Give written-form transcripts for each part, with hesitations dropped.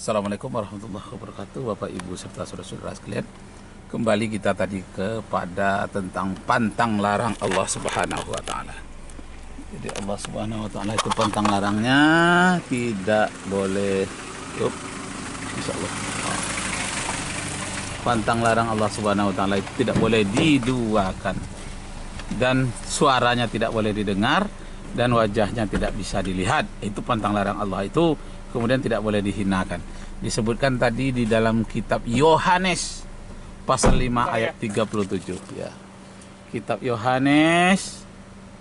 Assalamualaikum warahmatullahi wabarakatuh, Bapak Ibu serta saudara-saudara sekalian. Kembali kita tadi kepada tentang pantang larang Allah Subhanahu wa taala. Jadi Allah Subhanahu wa taala itu pantang larangnya tidak boleh insyaallah. Pantang larang Allah Subhanahu wa taala itu tidak boleh diduakan. Dan suaranya tidak boleh didengar dan wajahnya tidak bisa dilihat. Itu pantang larang Allah itu. Kemudian tidak boleh dihinakan. Disebutkan tadi di dalam kitab Yohanes pasal 5 ayat 37 ya. Kitab Yohanes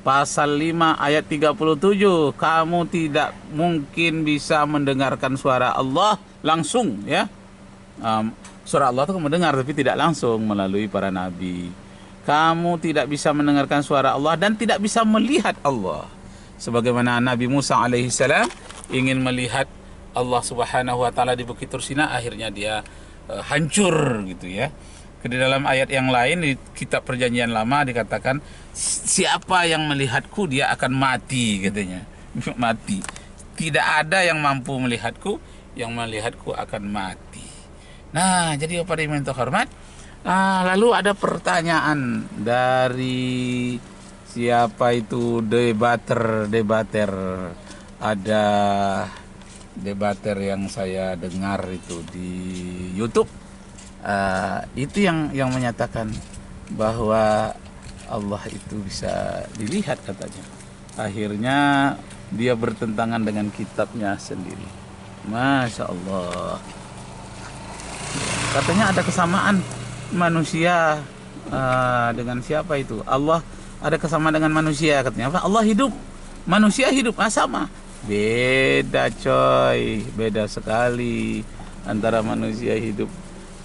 pasal 5 ayat 37, kamu tidak mungkin bisa mendengarkan suara Allah langsung ya. Suara Allah itu mendengar tapi tidak langsung melalui para nabi. Kamu tidak bisa mendengarkan suara Allah dan tidak bisa melihat Allah. Sebagaimana Nabi Musa alaihissalam ingin melihat Allah Subhanahu wa taala di Bukit Tursina, akhirnya dia hancur gitu ya. Di dalam ayat yang lain di kitab Perjanjian Lama dikatakan siapa yang melihatku dia akan mati katanya. Mati. Tidak ada yang mampu melihatku, yang melihatku akan mati. Nah, jadi para iman terhormat, lalu ada pertanyaan dari siapa itu debater. Ada debater yang saya dengar itu di YouTube, itu yang menyatakan bahwa Allah itu bisa dilihat katanya. Akhirnya dia bertentangan dengan kitabnya sendiri. Masya Allah. Katanya ada kesamaan manusia dengan siapa itu? Allah ada kesamaan dengan manusia katanya. Allah hidup, manusia hidup, sama. Beda coy, beda sekali antara manusia hidup.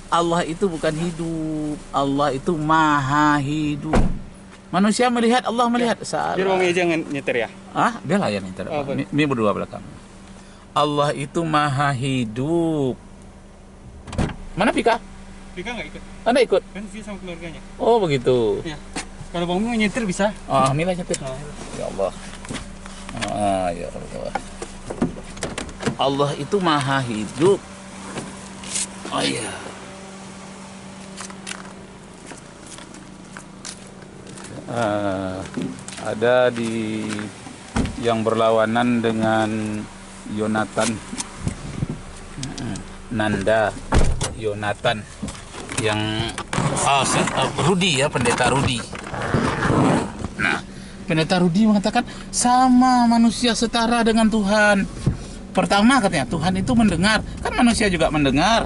Allah itu bukan hidup, Allah itu maha hidup. Manusia melihat, Allah melihat. Salah. Jadi jangan nyetir ya? Dia lah yang nyetir. Ini berdua belakang. Allah itu maha hidup. Mana Pika? Pika nggak ikut. Anda ikut? Kan dia sama keluarganya. Oh begitu. Ya. Kalau Bang Mu nyetir bisa. Mila nyetir. Ya Allah. Ya Allah. Allah itu maha hidup. Oh iya. Ada di yang berlawanan dengan Yonatan, Nanda Yonatan yang Rudi ya, pendeta Rudi. Nah, pendeta Rudi mengatakan sama manusia setara dengan Tuhan. Pertama katanya Tuhan itu mendengar, kan manusia juga mendengar.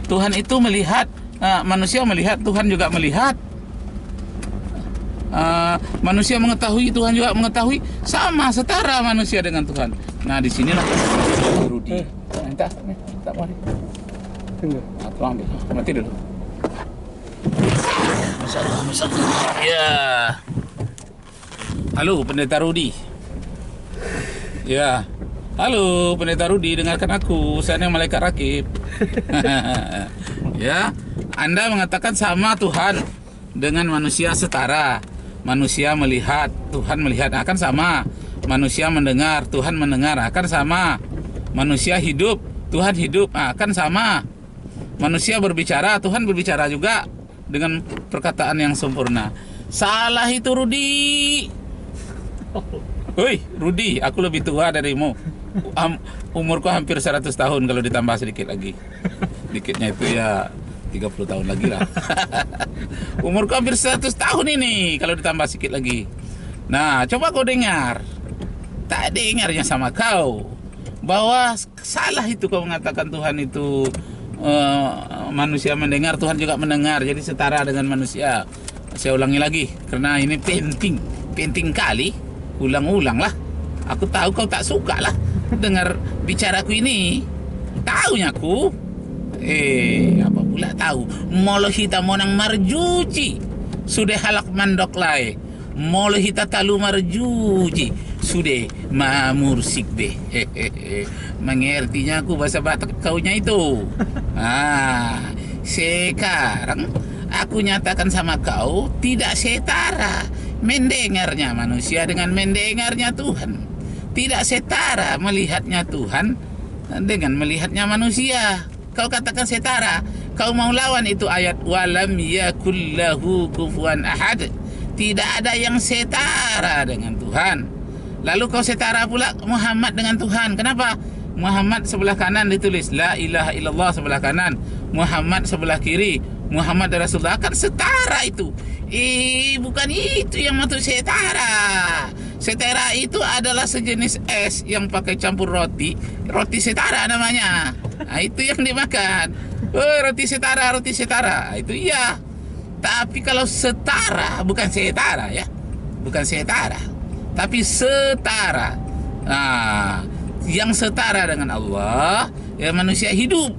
Tuhan itu melihat, manusia melihat, Tuhan juga melihat. Manusia mengetahui, Tuhan juga mengetahui, sama setara manusia dengan Tuhan. Nah disinilah Rudi. Minta mari. Tunggu. Tolong ambil. Mati dulu. Masyaallah. Ya. Halo Pendeta Rudi. Ya. Halo Pendeta Rudi, dengarkan aku, saya yang malaikat rakib. Ya, Anda mengatakan sama Tuhan dengan manusia setara. Manusia melihat, Tuhan melihat, akan sama. Manusia mendengar, Tuhan mendengar, akan sama. Manusia hidup, Tuhan hidup, akan sama. Manusia berbicara, Tuhan berbicara juga dengan perkataan yang sempurna. Salah itu Rudi. Woi Rudi, aku lebih tua darimu. Umurku hampir 100 tahun kalau ditambah sedikit lagi. Dikitnya itu ya 30 tahun lagi lah. Umurku hampir 100 tahun ini kalau ditambah sedikit lagi. Nah, coba kau dengar. Tak dengarnya sama kau bahwa salah itu kau mengatakan Tuhan itu manusia mendengar, Tuhan juga mendengar, jadi setara dengan manusia. Saya ulangi lagi karena ini penting kali. Ulang-ulang lah. Aku tahu kau tak suka lah dengar bicaraku ini. Taunya aku. Apa pula tahu? Molo hita monang marjuji. Sudah halak mandok lai. Molo hita talu marjuji. Sudah mamursik be. Mengertinya aku bahasa Batak kaunya itu. Sekarang aku nyatakan sama kau tidak setara mendengarnya manusia dengan mendengarnya Tuhan. Tidak setara melihatnya Tuhan dengan melihatnya manusia. Kau katakan setara. Kau mau lawan itu ayat walam yakul lahu kufuwan ahad. Tidak ada yang setara dengan Tuhan. Lalu kau setara pula Muhammad dengan Tuhan. Kenapa? Muhammad sebelah kanan ditulis la ilaha illallah sebelah kanan, Muhammad sebelah kiri, Muhammad Rasulullah. Akan setara itu. Bukan itu yang maksud setara. Setara itu adalah sejenis es yang pakai campur roti. Roti setara namanya. Nah, itu yang dimakan. Oh, roti setara, roti setara. Itu iya. Tapi kalau setara, bukan setara ya. Bukan setara. Tapi setara. Nah, yang setara dengan Allah, ya manusia hidup.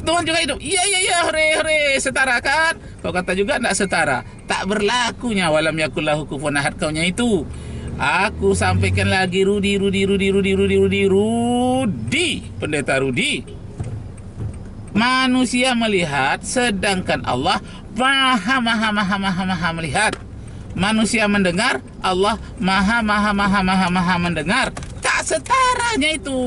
Tuhan juga hidup. Iya, hore, setara kan? Kau kata juga tidak setara. Tak berlakunya walam yakul lahu kufuwan ahad kaunya itu. Aku sampaikan lagi Rudi, Pendeta Rudi. Manusia melihat, sedangkan Allah maha melihat. Manusia mendengar, Allah maha mendengar. Tak setaranya itu.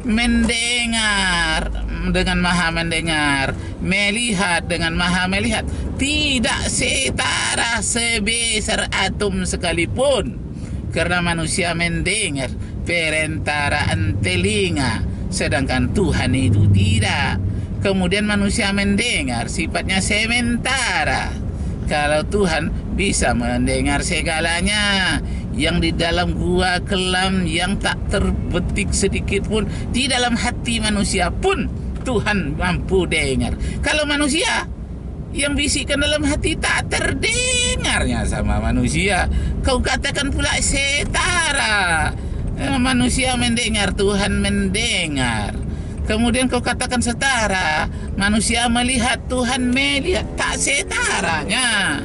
Mendengar dengan maha mendengar, melihat dengan maha melihat, tidak setara sebesar atom sekalipun. Karena manusia mendengar perentaraan telinga, sedangkan Tuhan itu tidak. Kemudian manusia mendengar sifatnya sementara. Kalau Tuhan bisa mendengar segalanya, yang di dalam gua kelam yang tak terbetik sedikit pun, di dalam hati manusia pun Tuhan mampu dengar. Kalau manusia yang bisikkan dalam hati tak terdengarnya sama manusia, kau katakan pula setara. Manusia mendengar, Tuhan mendengar. Kemudian kau katakan setara. Manusia melihat, Tuhan melihat. Tak setaranya.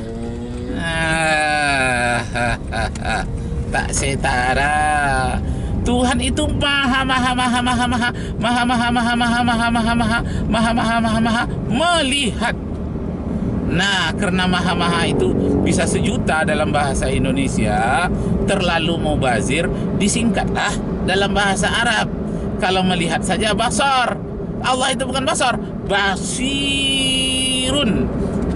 Tak setara. Tuhan itu maha melihat. Nah, karena maha itu bisa sejuta dalam bahasa Indonesia, terlalu mubazir, disingkatlah dalam bahasa Arab. Kalau melihat saja basar. Allah itu bukan basar, basirun.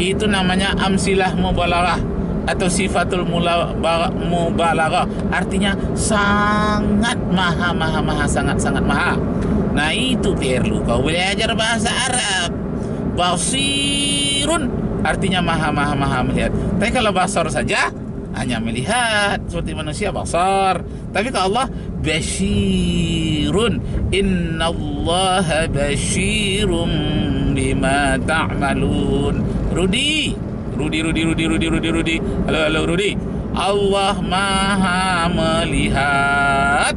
Itu namanya amsilah mubalaghah atau sifatul mubalaghah, artinya sangat maha, sangat maha. Nah, itu perlu kau belajar bahasa Arab. Basirun artinya maha melihat. Tapi kalau basar saja hanya melihat seperti manusia basar. Tapi kalau Allah basyirun, innallaha basyirun bima ta'malun. Rudi. Halo Rudi. Allah maha melihat.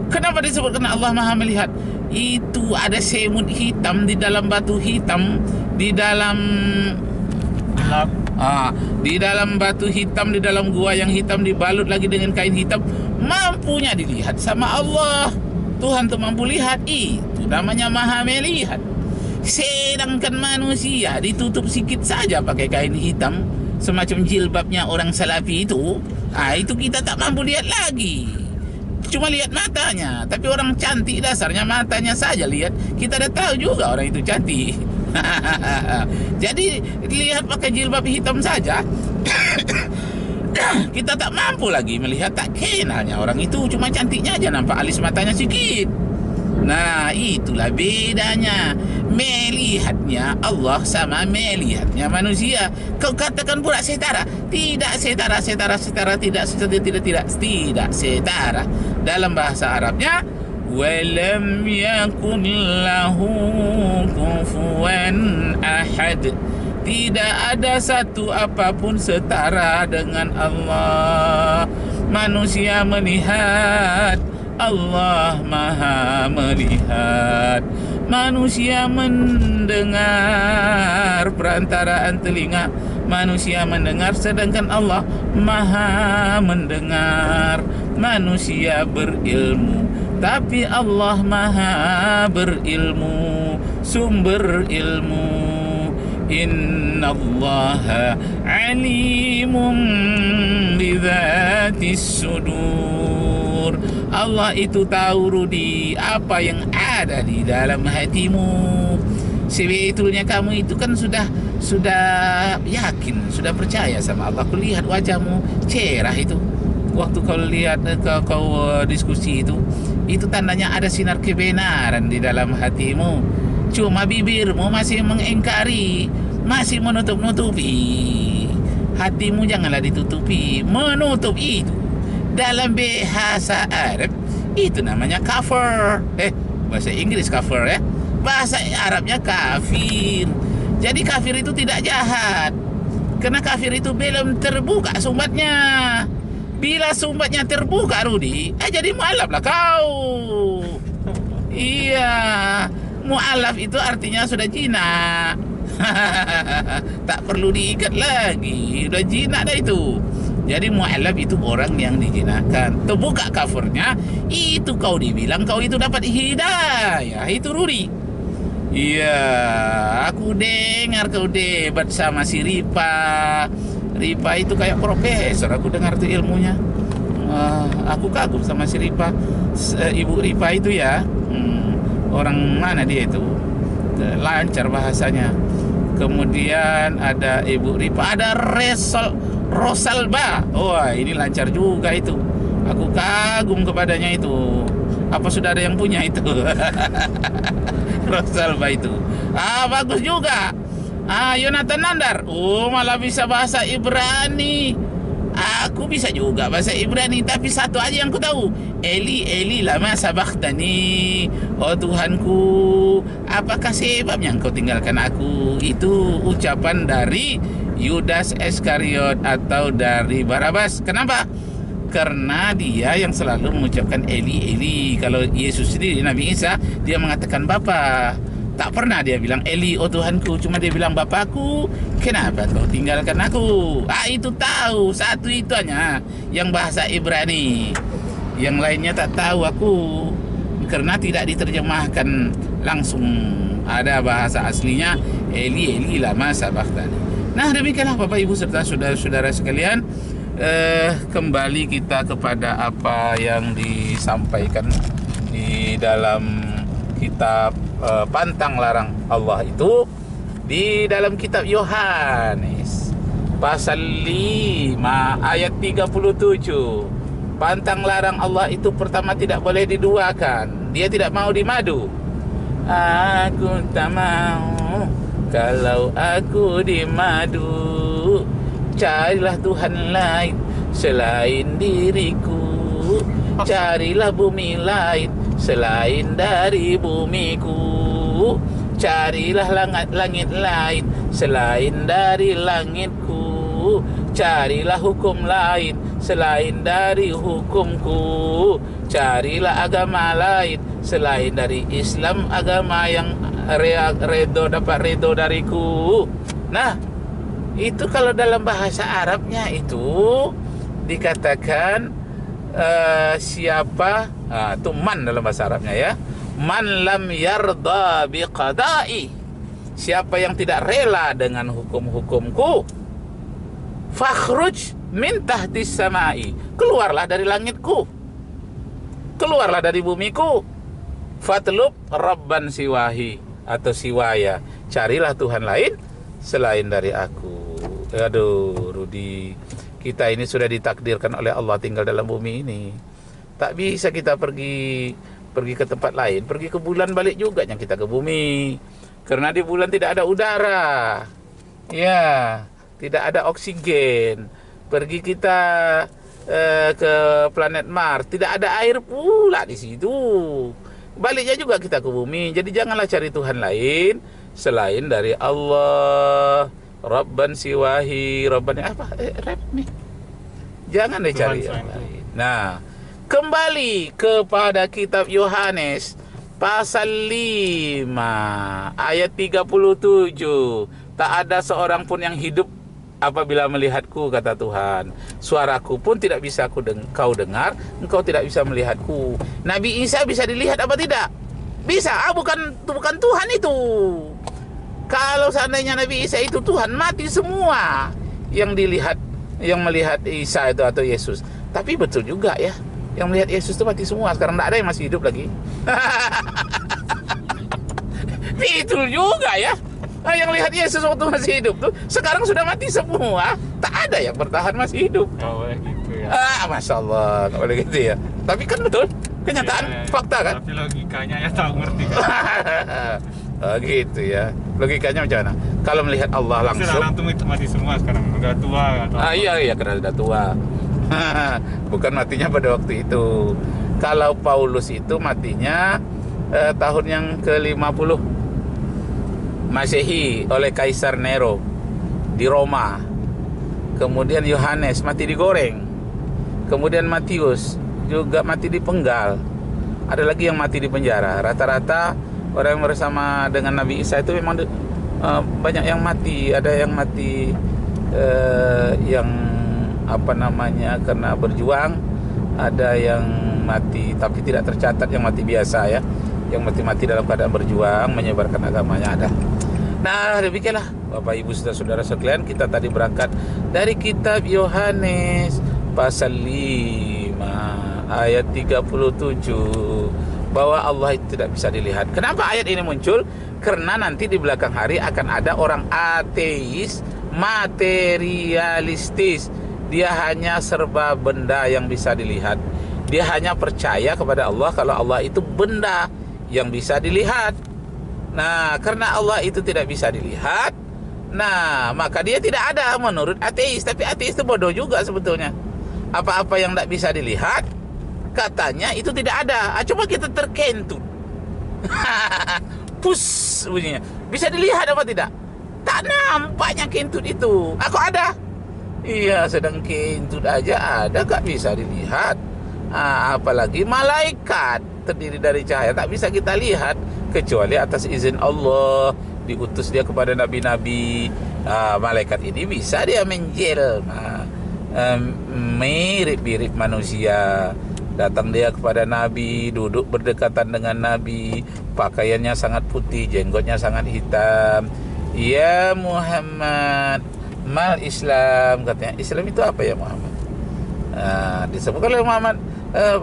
Kenapa disebutkan Allah maha melihat? Itu ada semut hitam di dalam batu hitam, di dalam batu hitam, di dalam gua yang hitam dibalut lagi dengan kain hitam, mampunya dilihat sama Allah. Tuhan tuh mampu lihat, itu namanya maha melihat. Sedangkan manusia ditutup sikit saja pakai kain hitam, semacam jilbabnya orang salafi itu, itu kita tak mampu lihat lagi. Cuma lihat matanya. Tapi orang cantik dasarnya matanya saja lihat, kita dah tahu juga orang itu cantik. Jadi lihat pakai jilbab hitam saja kita tak mampu lagi melihat, tak kenalnya orang itu, cuma cantiknya aja nampak, alis matanya sedikit. Nah, itulah bedanya melihatnya Allah sama melihatnya manusia. Kau katakan pula setara. Tidak setara, tidak setara. Dalam bahasa Arabnya, walam yakun lahu kufuwan ahad. Tidak ada satu apapun setara dengan Allah. Manusia melihat, Allah maha melihat. Manusia mendengar perantaraan telinga. Manusia mendengar, sedangkan Allah maha mendengar. Manusia berilmu, tapi Allah maha berilmu, sumber ilmu. Innallaha alimun bidzatis sudur. Allah itu tahu Rudi apa yang ada di dalam hatimu. Sebetulnya kamu itu kan sudah yakin, sudah percaya sama Allah. Aku lihat wajahmu cerah itu. Waktu kau lihat kau diskusi itu tandanya ada sinar kebenaran di dalam hatimu. Cuma bibirmu masih mengingkari, masih menutup-nutupi. Hatimu janganlah ditutupi, menutup itu. Dalam bahasa Arab itu namanya kafir. Bahasa Inggris kafir ya. Bahasa Arabnya kafir. Jadi kafir itu tidak jahat. Karena kafir itu belum terbuka sumbatnya. Bila sumbatnya terbuka Rudi, jadi mu'alaf lah kau. Iya, mu'alaf itu artinya sudah jinak. Tak perlu diikat lagi, udah jinak dah itu. Jadi mu'alaf itu orang yang dijinakkan. Terbuka kafirnya, itu kau dibilang kau itu dapat hidayah. Itu Rudi. Iya, aku dengar kau debat sama si Ripa. Ripa itu kayak profesor, aku dengar tuh ilmunya. Aku kagum sama si Ripa. Ibu Ripa itu ya, orang mana dia itu? Lancar bahasanya. Kemudian ada Ibu Ripa, ada Rosalba. Wah, ini lancar juga itu. Aku kagum kepadanya itu. Apa sudah ada yang punya itu? Rosalba itu. Bagus juga. Yonatan Nandar. Malah bisa bahasa Ibrani. Aku bisa juga bahasa Ibrani, tapi satu aja yang ku tahu. Eli, Eli, lama sabakhtani. Oh Tuhanku, apakah sebabnya engkau tinggalkan aku? Itu ucapan dari Yudas Iskariot atau dari Barabas. Kenapa? Karena dia yang selalu mengucapkan Eli, Eli. Kalau Yesus sendiri, Nabi Isa, dia mengatakan Bapa. Tak pernah dia bilang Eli, oh Tuhanku. Cuma dia bilang Bapakku, kenapa kau tinggalkan aku? Itu tahu. Satu itu hanya yang bahasa Ibrani. Yang lainnya tak tahu aku. Karena tidak diterjemahkan langsung. Ada bahasa aslinya Eli, Eli, lama sabakhtani. Nah, demikianlah Bapak Ibu serta saudara-saudara sekalian. Kembali kita kepada apa yang disampaikan di dalam kitab pantang larang Allah itu di dalam kitab Yohanes pasal 5 ayat 37. Pantang larang Allah itu pertama tidak boleh diduakan. Dia tidak mau dimadu. Aku tak mau kalau aku dimadu. Carilah Tuhan lain selain diriku. Carilah bumi lain selain dari bumiku. Carilah langit lain selain dari langitku. Carilah hukum lain selain dari hukumku. Carilah agama lain selain dari Islam, agama yang dapat redo dariku. Nah, itu kalau dalam bahasa Arabnya itu dikatakan siapa itu man dalam bahasa Arabnya ya, man lam yarda biqada'i, siapa yang tidak rela dengan hukum-hukumku, fakhruj min tahtis samai, keluarlah dari langitku, keluarlah dari bumiku, fatlub rabban siwahi atau siwaya, carilah Tuhan lain selain dari aku. Aduh Rudi, kita ini sudah ditakdirkan oleh Allah tinggal dalam bumi ini. Tak bisa kita pergi ke tempat lain. Pergi ke bulan balik juga yang kita ke bumi. Karena di bulan tidak ada udara. Ya, tidak ada oksigen. Pergi kita ke planet Mars, tidak ada air pula di situ. Baliknya juga kita ke bumi. Jadi janganlah cari Tuhan lain selain dari Allah. Rabban siwahi, Rabban apa? Rap nih. Jangan dicari yang lain. Nah, kembali kepada kitab Yohanes pasal 5 ayat 37. Tak ada seorang pun yang hidup apabila melihatku, kata Tuhan. Suaraku pun tidak bisa kau dengar, engkau tidak bisa melihatku. Nabi Isa bisa dilihat apa tidak? Bisa. Bukan Tuhan itu. Kalau seandainya Nabi Isa itu Tuhan, mati semua yang melihat Isa itu atau Yesus. Tapi betul juga ya, Yang melihat Yesus itu mati semua, sekarang tidak ada yang masih hidup lagi. Betul juga ya. Nah, yang lihat Yesus waktu masih hidup tuh sekarang sudah mati semua. Tak ada yang bertahan masih hidup. Gak boleh gitu ya. Masya Allah, nggak boleh gitu ya. Tapi kan betul, kenyataan, Iya, iya. fakta kan. Tapi logikanya ya tahu ngerti kan. Oh, gitu ya. Logikanya macam mana? Kalau melihat Allah langsung. Orang tuh mati semua sekarang, udah tua atau Iya karena sudah tua. Bukan matinya pada waktu itu. Kalau Paulus itu matinya tahun yang ke-50 Masehi oleh Kaisar Nero di Roma. Kemudian Yohanes mati digoreng. Kemudian Matius juga mati dipenggal. Ada lagi yang mati di penjara. Rata-rata orang yang bersama dengan Nabi Isa itu memang banyak yang mati. Ada yang mati yang karena berjuang. Ada yang mati tapi tidak tercatat yang mati biasa ya. Yang mati-mati dalam keadaan berjuang menyebarkan agamanya ada. Nah, demikianlah Bapak Ibu saudara sekalian, kita tadi berangkat dari kitab Yohanes pasal 5 ayat 37 bahwa Allah itu tidak bisa dilihat. Kenapa ayat ini muncul? Karena nanti di belakang hari akan ada orang ateis, materialistis. Dia hanya serba benda yang bisa dilihat. Dia hanya percaya kepada Allah kalau Allah itu benda yang bisa dilihat. Nah, karena Allah itu tidak bisa dilihat, nah maka dia tidak ada menurut ateis. Tapi ateis itu bodoh juga sebetulnya. Apa-apa yang tidak bisa dilihat, katanya itu tidak ada. Coba kita terkentut. Pus bunyinya. Bisa dilihat apa tidak? Tak nampaknya kentut itu. Aku ada. Iya, sedang kentut aja ada, gak bisa dilihat. Apalagi malaikat terdiri dari cahaya, tak bisa kita lihat kecuali atas izin Allah. Diutus dia kepada nabi-nabi. Malaikat ini bisa dia menjelma, mirip-mirip manusia. Datang dia kepada Nabi, duduk berdekatan dengan Nabi, pakaiannya sangat putih, jenggotnya sangat hitam. Ya Muhammad, mal Islam, katanya. Islam itu apa ya Muhammad? Disebutkan oleh Muhammad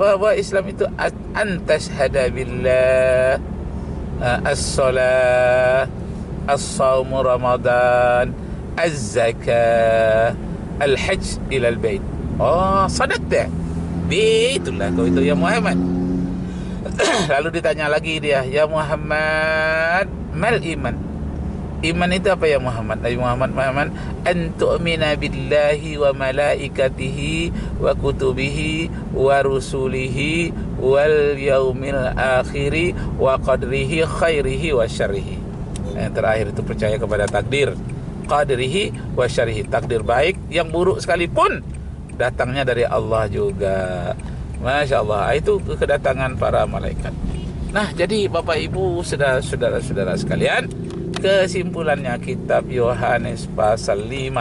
bahwa Islam itu antashhada billah, as-salah, as-sawm Ramadan, az-zakah, al-hajj ila al-bait. Oh, sadaqta. Itulah kau itu ya Muhammad. Lalu ditanya lagi dia, ya Muhammad, mal iman? Iman itu apa ya Muhammad? Nabi Muhammad an tu'mina billahi wa malaikatihi wa kutubihi wa rusulihi wal yaumil akhiri wa qadrihi khairihi wa syarrihi. Yang terakhir itu percaya kepada takdir, qadrihi wa syarrihi, takdir baik yang buruk sekalipun datangnya dari Allah juga. Masya Allah, itu kedatangan para malaikat. Nah, jadi Bapak Ibu, saudara-saudara sekalian, kesimpulannya kitab Yohanes pasal 5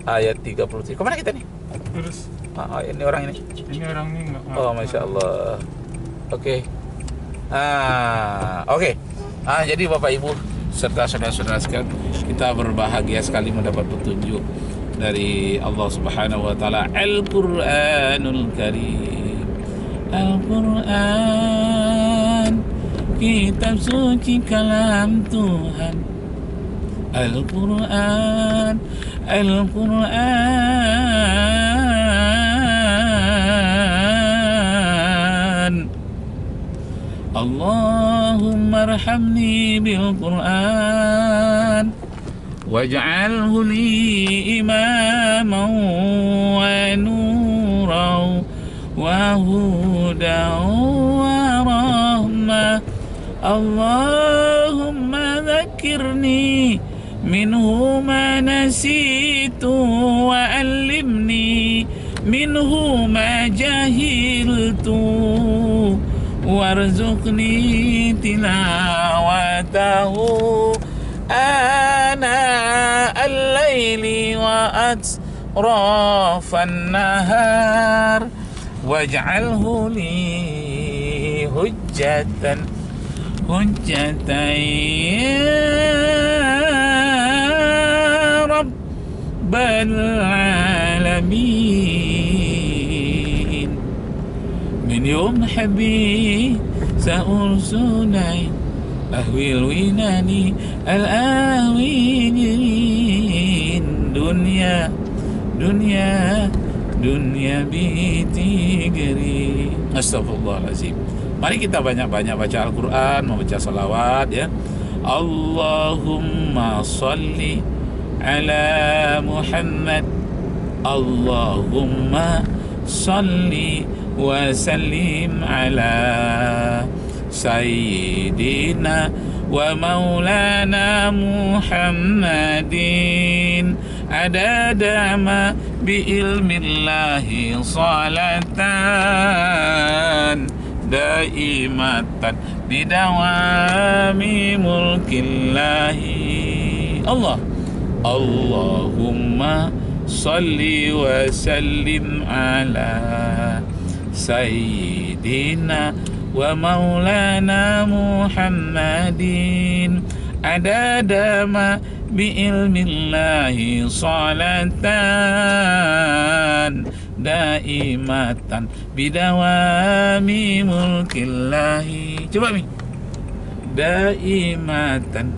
ayat 33. Kemana kita nih? terus Ini orang ini. ini orang ini nggak Oh, Masya Allah. Oke. Oke. Jadi Bapak Ibu serta saudara-saudara sekalian, kita berbahagia sekali mendapat petunjuk dari Allah Subhanahu wa taala, Al-Qur'anul Karim. Al-Qur'an, kitab suci kalam Tuhan. Al-Qur'an, Al-Qur'an. Allahumma arhamni bil Qur'an waj'alhu li imaman wa nuran wa hudan wa rahmah. Allahumma dhakkirni minhu ma nasitu wa allimni minhu ma jahiltu warzuqni tilawatahu ana al-laili wa atrafan nahar waj'alhu li hujjatan ya rabbal alamin يوم حبي سأرسلي أهوي الويناني الآوين دنيا دنيا dunia biti geri. Astagfirullahaladzim. Mari kita banyak-banyak baca Al-Quran, membaca salawat ya. Allahumma salli ala Muhammad. Allahumma salli wa sallim ala Sayyidina wa maulana Muhammadin adada ma bi'ilmillahi salatan daimatan bidawami mulkillahi. Allahumma salli wa sallim ala Sayyidina wa maulana Muhammadin adada ma bi'ilmillahi salatan daimatan bidawami mulkillahi. Coba Mi, daimatan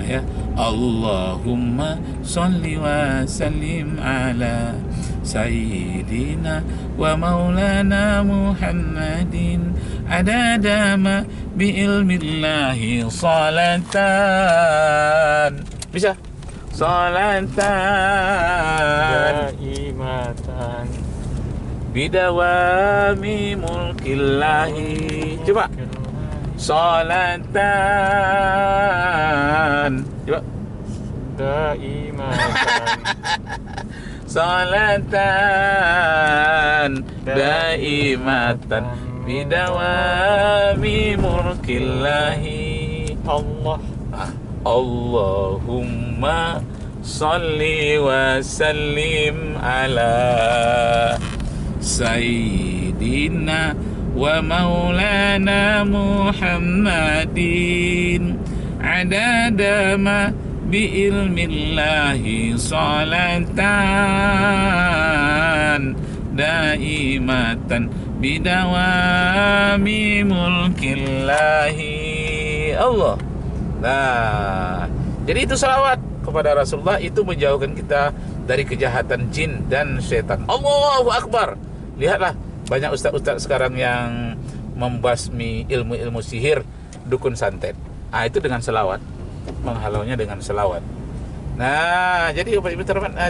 ya. Allahumma salli wa sallim ala Sayyidina wa maulana Muhammadin adada ma bi'ilmillahi salatan. Bisa? Salatan daimatan bidawami mulkillahi. Coba. Salatan. Coba. daimatan Salatan daimatan bidawami mulkillahi. Allahumma salli wa sallim ala Sayyidina wa maulana Muhammadin adada ma bi'ilmillahi salatan daimatan bidawami mulkillahi. Allah. Nah, jadi itu salawat kepada Rasulullah itu menjauhkan kita dari kejahatan jin dan setan. Allahu Akbar. Lihatlah banyak ustaz-ustaz sekarang yang membasmi ilmu-ilmu sihir, dukun santet. Itu dengan selawat, menghalaunya dengan selawat. Nah, jadi Bapak Ibu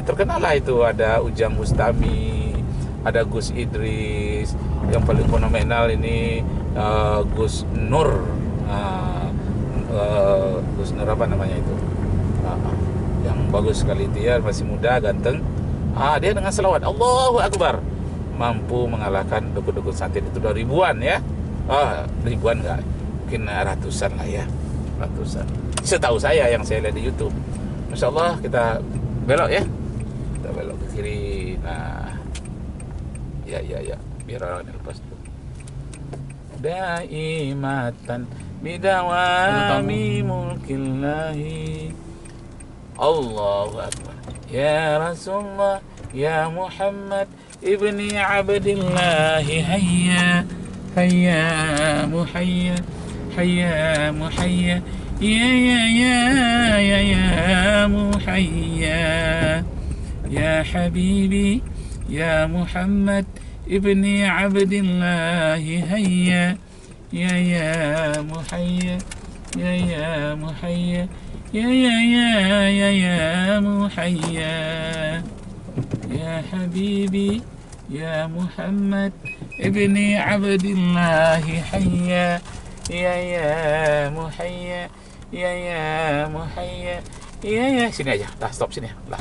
terkenal lah itu, ada Ujang Bustami, ada Gus Idris, yang paling fenomenal ini Gus Nur. Gus Nur apa namanya itu? Yang bagus sekali, dia masih muda, ganteng. Dia dengan selawat Allahu Akbar mampu mengalahkan dukun-dukun santet itu. Udah ribuan ya. Ribuan enggak, mungkin ratusan lah ya, ratusan. Setahu saya yang saya lihat di YouTube. Masya Allah, kita belok ya, kita belok ke kiri. Nah, ya, biar orang lepas dulu. Daimatan bidawami mulkillahi. Allahu Akbar. Ya Rasulullah, ya Muhammad ibni Abdillahi, hayya hayya muhayya hayya muhayya ya muhayya ya habibi ya Muhammad ibni Abdillahi, hayya ya muhayya ya muhayya ya muhayya ya habibi ya Muhammad ibni Abdillahi, hayya ya muhayya ya muhayya ya. Sini aja, stop sini lah.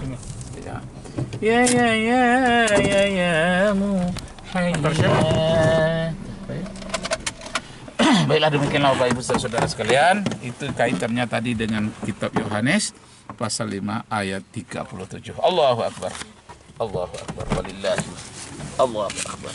Ya muhayya. Baiklah, demikianlah Bapak Ibu Saudara sekalian, itu kaitannya tadi dengan kitab Yohanes pasal 5 ayat 37. Allahu Akbar. Allahu Akbar. Walillahi. Allahu Akbar.